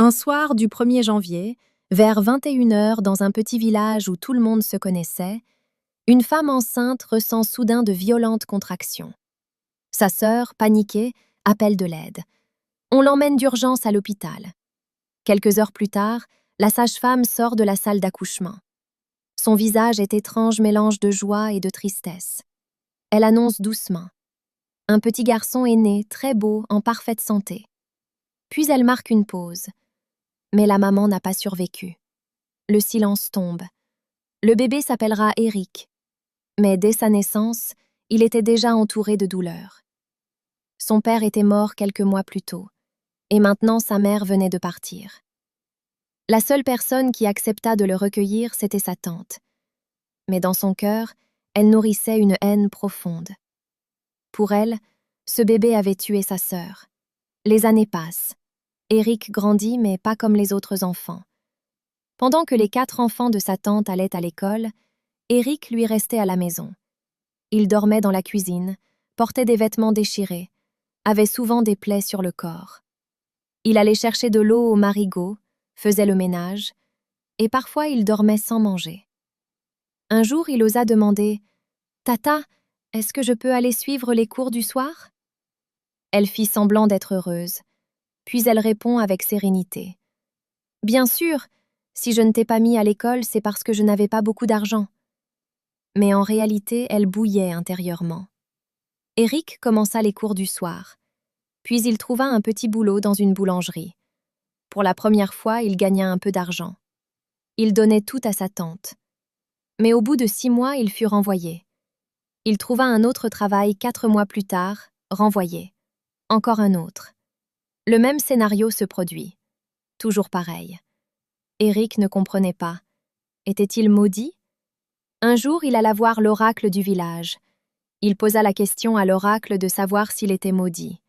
Un soir du 1er janvier, vers 21h dans un petit village où tout le monde se connaissait, une femme enceinte ressent soudain de violentes contractions. Sa sœur, paniquée, appelle de l'aide. On l'emmène d'urgence à l'hôpital. Quelques heures plus tard, la sage-femme sort de la salle d'accouchement. Son visage est étrange mélange de joie et de tristesse. Elle annonce doucement. Un petit garçon est né, très beau, en parfaite santé. Puis elle marque une pause. Mais la maman n'a pas survécu. Le silence tombe. Le bébé s'appellera Eric. Mais dès sa naissance, il était déjà entouré de douleurs. Son père était mort quelques mois plus tôt, et maintenant sa mère venait de partir. La seule personne qui accepta de le recueillir, c'était sa tante. Mais dans son cœur, elle nourrissait une haine profonde. Pour elle, ce bébé avait tué sa sœur. Les années passent. Eric grandit, mais pas comme les autres enfants. Pendant que les 4 enfants de sa tante allaient à l'école, Eric lui restait à la maison. Il dormait dans la cuisine, portait des vêtements déchirés, avait souvent des plaies sur le corps. Il allait chercher de l'eau au marigot, faisait le ménage, et parfois il dormait sans manger. Un jour, il osa demander « Tata, est-ce que je peux aller suivre les cours du soir ?» Elle fit semblant d'être heureuse, puis elle répond avec sérénité « Bien sûr, si je ne t'ai pas mis à l'école, c'est parce que je n'avais pas beaucoup d'argent. » Mais en réalité, elle bouillait intérieurement. Eric commença les cours du soir. Puis il trouva un petit boulot dans une boulangerie. Pour la première fois, il gagna un peu d'argent. Il donnait tout à sa tante. Mais au bout de 6 mois, il fut renvoyé. Il trouva un autre travail 4 mois plus tard, renvoyé. Encore un autre. Le même scénario se produit. Toujours pareil. Eric ne comprenait pas. Était-il maudit ? Un jour, il alla voir l'oracle du village. Il posa la question à l'oracle de savoir s'il était maudit.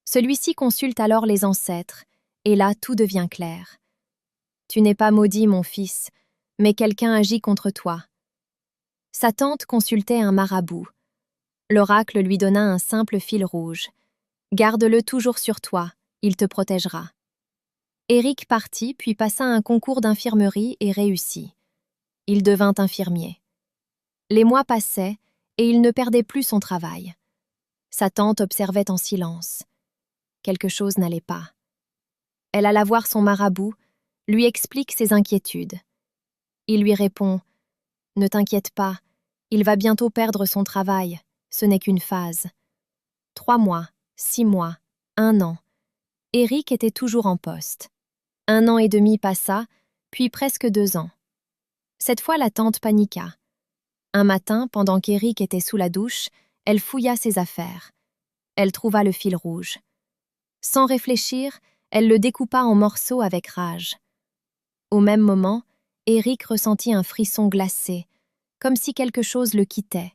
Celui-ci consulte alors les ancêtres, et là tout devient clair. « Tu n'es pas maudit, mon fils, mais quelqu'un agit contre toi. » Sa tante consultait un marabout. L'oracle lui donna un simple fil rouge. « Garde-le toujours sur toi, il te protégera. » Eric partit, puis passa un concours d'infirmerie et réussit. Il devint infirmier. Les mois passaient, et il ne perdait plus son travail. Sa tante observait en silence. Quelque chose n'allait pas. Elle alla voir son marabout, lui explique ses inquiétudes. Il lui répond « Ne t'inquiète pas, il va bientôt perdre son travail, ce n'est qu'une phase. » 3 mois, 6 mois, 1 an. Eric était toujours en poste. 1 an et demi passa, puis presque 2 ans. Cette fois, la tante paniqua. Un matin, pendant qu'Eric était sous la douche, elle fouilla ses affaires. Elle trouva le fil rouge. Sans réfléchir, elle le découpa en morceaux avec rage. Au même moment, Eric ressentit un frisson glacé, comme si quelque chose le quittait.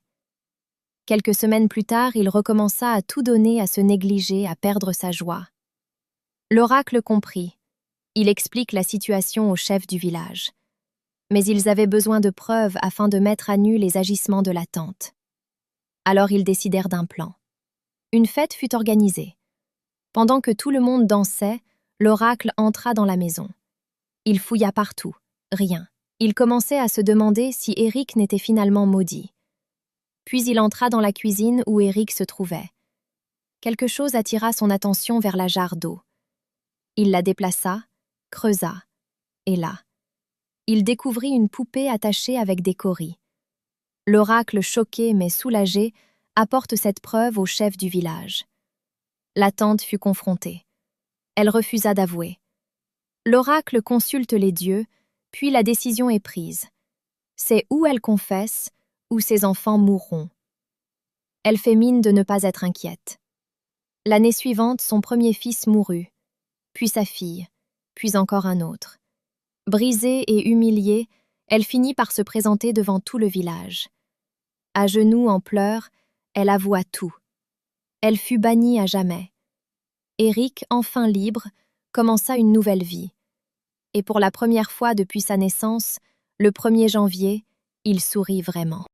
Quelques semaines plus tard, il recommença à tout donner, à se négliger, à perdre sa joie. L'oracle comprit. Il explique la situation au chef du village. Mais ils avaient besoin de preuves afin de mettre à nu les agissements de la tante. Alors ils décidèrent d'un plan. Une fête fut organisée. Pendant que tout le monde dansait, l'oracle entra dans la maison. Il fouilla partout, rien. Il commençait à se demander si Eric n'était finalement maudit. Puis il entra dans la cuisine où Eric se trouvait. Quelque chose attira son attention vers la jarre d'eau. Il la déplaça, creusa, et là, il découvrit une poupée attachée avec des cauris. L'oracle, choqué mais soulagé, apporte cette preuve au chef du village. La tante fut confrontée. Elle refusa d'avouer. L'oracle consulte les dieux, puis la décision est prise. C'est ou elle confesse, ou ses enfants mourront. Elle fait mine de ne pas être inquiète. L'année suivante, son premier fils mourut, puis sa fille, puis encore un autre. Brisée et humiliée, elle finit par se présenter devant tout le village. À genoux en pleurs, elle avoua tout. Elle fut bannie à jamais. Eric, enfin libre, commença une nouvelle vie. Et pour la première fois depuis sa naissance, le 1er janvier, il sourit vraiment.